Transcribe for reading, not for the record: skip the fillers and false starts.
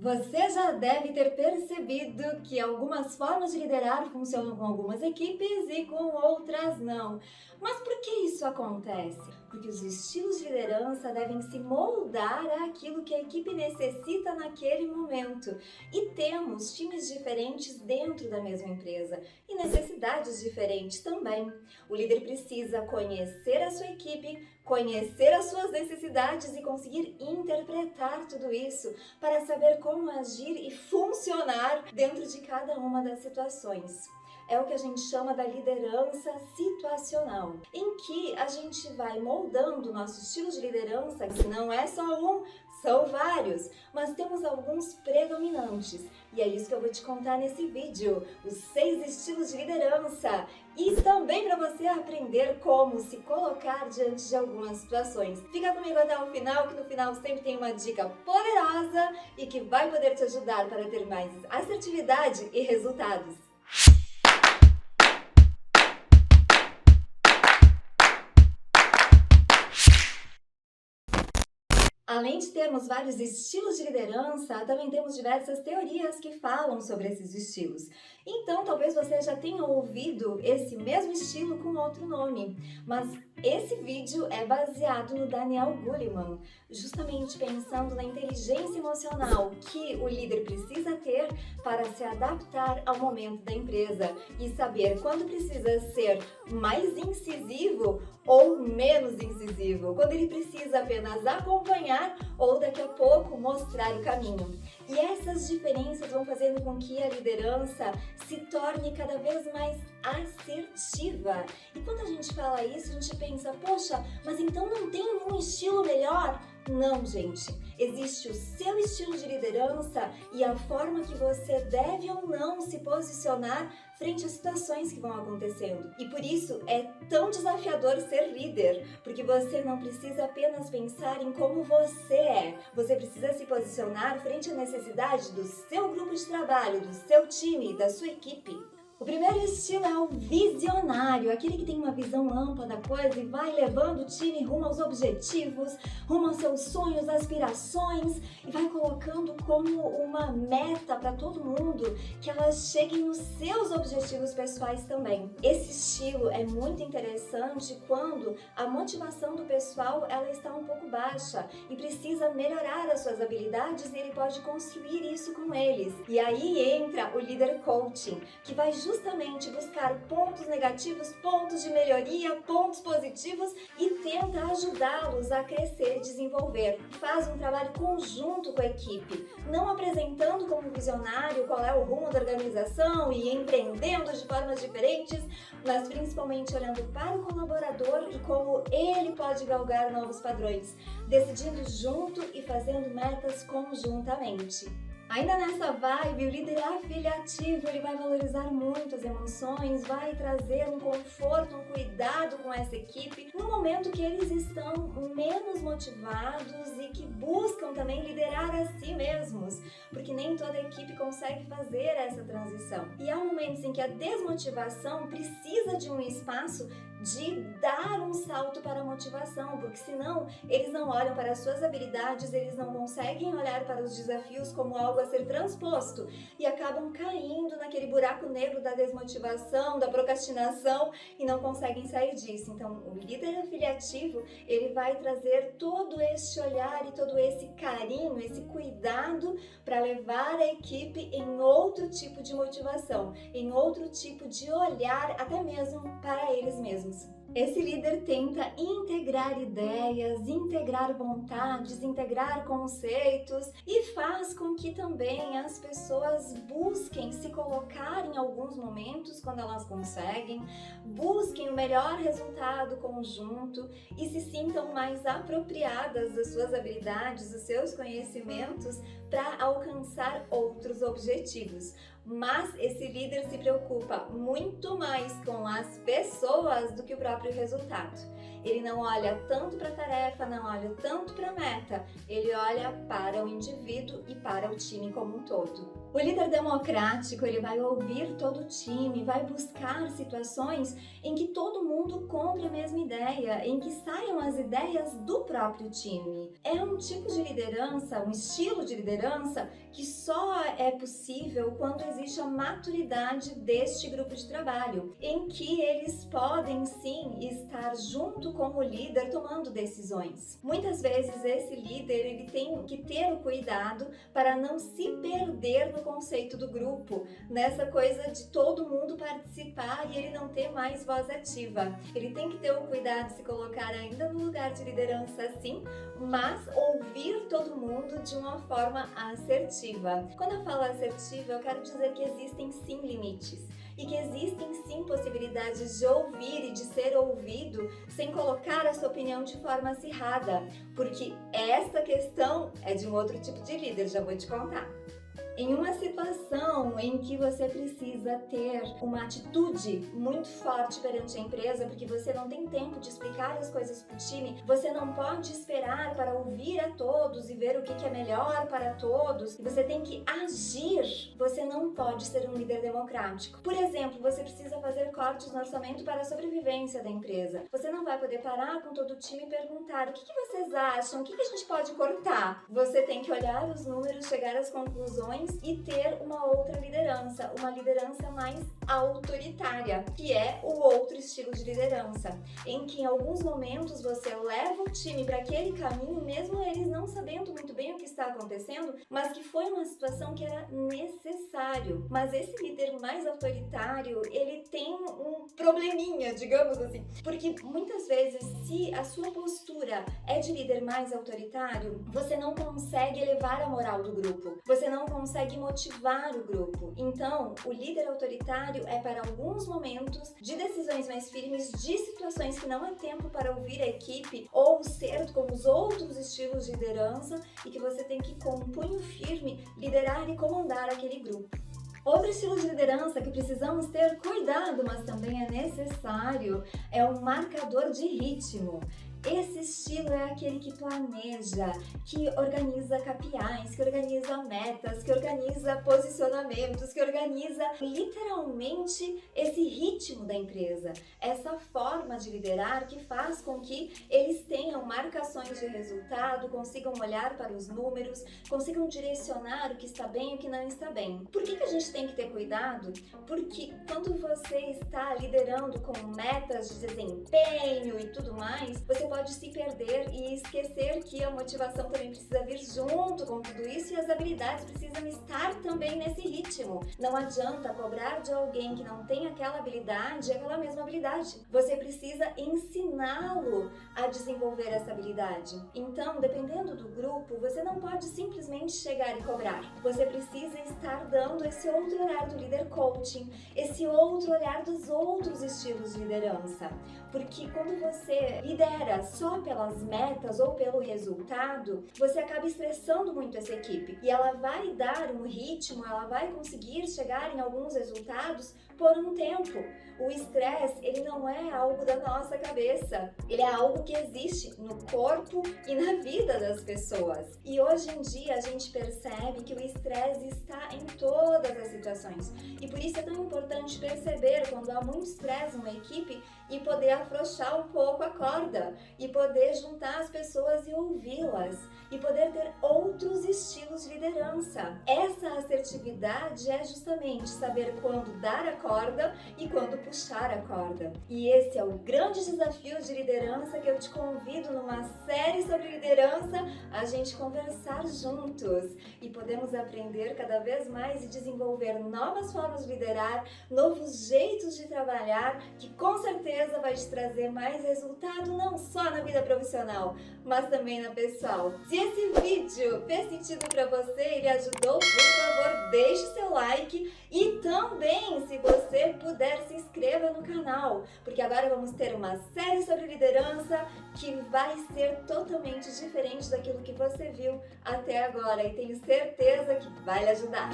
Você já deve ter percebido que algumas formas de liderar funcionam com algumas equipes e com outras não. Mas por que isso acontece? Porque os estilos de liderança devem se moldar àquilo que a equipe necessita naquele momento. E temos times diferentes dentro da mesma empresa e necessidades diferentes também. O líder precisa conhecer a sua equipe, conhecer as suas necessidades e conseguir interpretar tudo isso para saber como agir e funcionar dentro de cada uma das situações. É o que a gente chama da liderança situacional, em que a gente vai moldando o nosso estilo de liderança, que não é só um, são vários, mas temos alguns predominantes. E é isso que eu vou te contar nesse vídeo, os 6 estilos de liderança. E também para você aprender como se colocar diante de algumas situações. Fica comigo até o final, que no final sempre tem uma dica poderosa e que vai poder te ajudar para ter mais assertividade e resultados. Além de termos vários estilos de liderança, também temos diversas teorias que falam sobre esses estilos. Então, talvez você já tenha ouvido esse mesmo estilo com outro nome, mas esse vídeo é baseado no Daniel Goleman, justamente pensando na inteligência emocional que o líder precisa ter para se adaptar ao momento da empresa e saber quando precisa ser mais incisivo ou menos incisivo, quando ele precisa apenas acompanhar ou daqui a pouco mostrar o caminho. E essas diferenças vão fazendo com que a liderança se torne cada vez mais assertiva. E quando a gente fala isso, a gente pensa, poxa, mas então não tem um estilo melhor? Não, gente. Existe o seu estilo de liderança e a forma que você deve ou não se posicionar frente às situações que vão acontecendo. E por isso é tão desafiador ser líder, porque você não precisa apenas pensar em como você é. Você precisa se posicionar frente à necessidade do seu grupo de trabalho, do seu time, da sua equipe. O primeiro estilo é o visionário, aquele que tem uma visão ampla da coisa e vai levando o time rumo aos objetivos, rumo aos seus sonhos, aspirações e vai colocando como uma meta para todo mundo que elas cheguem nos seus objetivos pessoais também. Esse estilo é muito interessante quando a motivação do pessoal ela está um pouco baixa e precisa melhorar as suas habilidades e ele pode construir isso com eles. E aí entra o líder coaching, que vai justamente buscar pontos negativos, pontos de melhoria, pontos positivos e tenta ajudá-los a crescer e desenvolver. Faz um trabalho conjunto com a equipe, não apresentando como visionário qual é o rumo da organização e empreendendo de formas diferentes, mas principalmente olhando para o colaborador e como ele pode galgar novos padrões, decidindo junto e fazendo metas conjuntamente. Ainda nessa vibe, o líder afiliativo, ele vai valorizar muito as emoções, vai trazer um conforto, um cuidado com essa equipe no momento que eles estão menos motivados e que buscam também liderar a si mesmos, porque nem toda equipe consegue fazer essa transição. E há momentos em que a desmotivação precisa de um espaço de dar um salto para a motivação, porque senão eles não olham para as suas habilidades, eles não conseguem olhar para os desafios como algo a ser transposto e acabam caindo naquele buraco negro da desmotivação, da procrastinação e não conseguem sair disso. Então, o líder afiliativo, ele vai trazer todo esse olhar e todo esse carinho, esse cuidado para levar a equipe em outro tipo de motivação, em outro tipo de olhar, até mesmo para eles mesmos. Esse líder tenta integrar ideias, integrar vontades, integrar conceitos e faz com que também as pessoas busquem se colocar em alguns momentos, quando elas conseguem, busquem o melhor resultado conjunto e se sintam mais apropriadas das suas habilidades, dos seus conhecimentos para alcançar outros objetivos. mas esse líder se preocupa muito mais com as pessoas do que o próprio resultado. Ele não olha tanto para a tarefa, não olha tanto para a meta, ele olha para o indivíduo e para o time como um todo. O líder democrático, ele vai ouvir todo o time, vai buscar situações em que todo mundo compre a mesma ideia, em que saiam as ideias do próprio time. É um tipo de liderança, um estilo de liderança que só é possível quando existe a maturidade deste grupo de trabalho, em que eles podem sim estar junto com o líder tomando decisões. Muitas vezes esse líder ele tem que ter o cuidado para não se perder no conceito do grupo, nessa coisa de todo mundo participar e ele não ter mais voz ativa. Ele tem que ter o cuidado de se colocar ainda no lugar de liderança sim, mas ouvir todo mundo de uma forma assertiva. Quando eu falo assertiva, eu quero dizer que existem sim limites e que existem sim possibilidades de ouvir e de ser ouvido sem colocar a sua opinião de forma acirrada, porque esta questão é de um outro tipo de líder, já vou te contar. Em uma situação em que você precisa ter uma atitude muito forte perante a empresa, porque você não tem tempo de explicar as coisas para o time, você não pode esperar para ouvir a todos e ver o que é melhor para todos, e você tem que agir, você não pode ser um líder democrático. Por exemplo, você precisa fazer cortes no orçamento para a sobrevivência da empresa. Você não vai poder parar com todo o time e perguntar o que vocês acham, o que a gente pode cortar? Você tem que olhar os números, chegar às conclusões e ter uma outra liderança, uma liderança mais autoritária, que é o outro estilo de liderança, em que em alguns momentos você leva o time para aquele caminho, mesmo eles não sabendo muito bem o que está acontecendo, mas que foi uma situação que era necessário. Mas esse líder mais autoritário, ele tem um probleminha, digamos assim, porque muitas vezes, se a sua postura é de líder mais autoritário, você não consegue elevar a moral do grupo, você não consegue motivar o grupo. Então, o líder autoritário é para alguns momentos de decisões mais firmes, de situações que não é tempo para ouvir a equipe ou ser como os outros estilos de liderança e que você tem que, com um punho firme, liderar e comandar aquele grupo. Outro estilo de liderança que precisamos ter cuidado, mas também é necessário, é o marcador de ritmo. Esse estilo é aquele que planeja, que organiza KPIs, que organiza metas, que organiza posicionamentos, que organiza literalmente esse ritmo da empresa. Essa forma de liderar que faz com que eles tenham marcações de resultado, consigam olhar para os números, consigam direcionar o que está bem e o que não está bem. Por que a gente tem que ter cuidado? Porque quando você está liderando com metas de desempenho e tudo mais, você pode se perder e esquecer que a motivação também precisa vir junto com tudo isso e as habilidades precisam estar também nesse ritmo. Não adianta cobrar de alguém que não tem aquela habilidade, aquela mesma habilidade. Você precisa ensiná-lo a desenvolver essa habilidade. Então, dependendo do grupo, você não pode simplesmente chegar e cobrar. Você precisa estar dando esse outro olhar do líder coaching, esse outro olhar dos outros estilos de liderança. Porque quando você lidera só pelas metas ou pelo resultado, você acaba estressando muito essa equipe. E ela vai dar um ritmo, ela vai conseguir chegar em alguns resultados por um tempo. O estresse, ele não é algo da nossa cabeça. Ele é algo que existe no corpo e na vida das pessoas. E hoje em dia a gente percebe que o estresse está em todas as situações. E por isso é tão importante perceber quando há muito estresse numa equipe e poder afrouxar um pouco a corda e poder juntar as pessoas e ouvi-las e poder ter outros estilos de liderança. Essa assertividade é justamente saber quando dar a corda e quando puxar a corda. E esse é o grande desafio de liderança que eu te convido numa série sobre liderança a gente conversar juntos e podemos aprender cada vez mais e desenvolver novas formas de liderar, novos jeitos de trabalhar que com certeza vai te trazer mais resultado não só na vida profissional, mas também na pessoal. Se esse vídeo fez sentido para você, ele ajudou, por favor, deixe seu like e também, se você puder, se inscreva no canal, porque agora vamos ter uma série sobre liderança que vai ser totalmente diferente daquilo que você viu até agora e tenho certeza que vai lhe ajudar.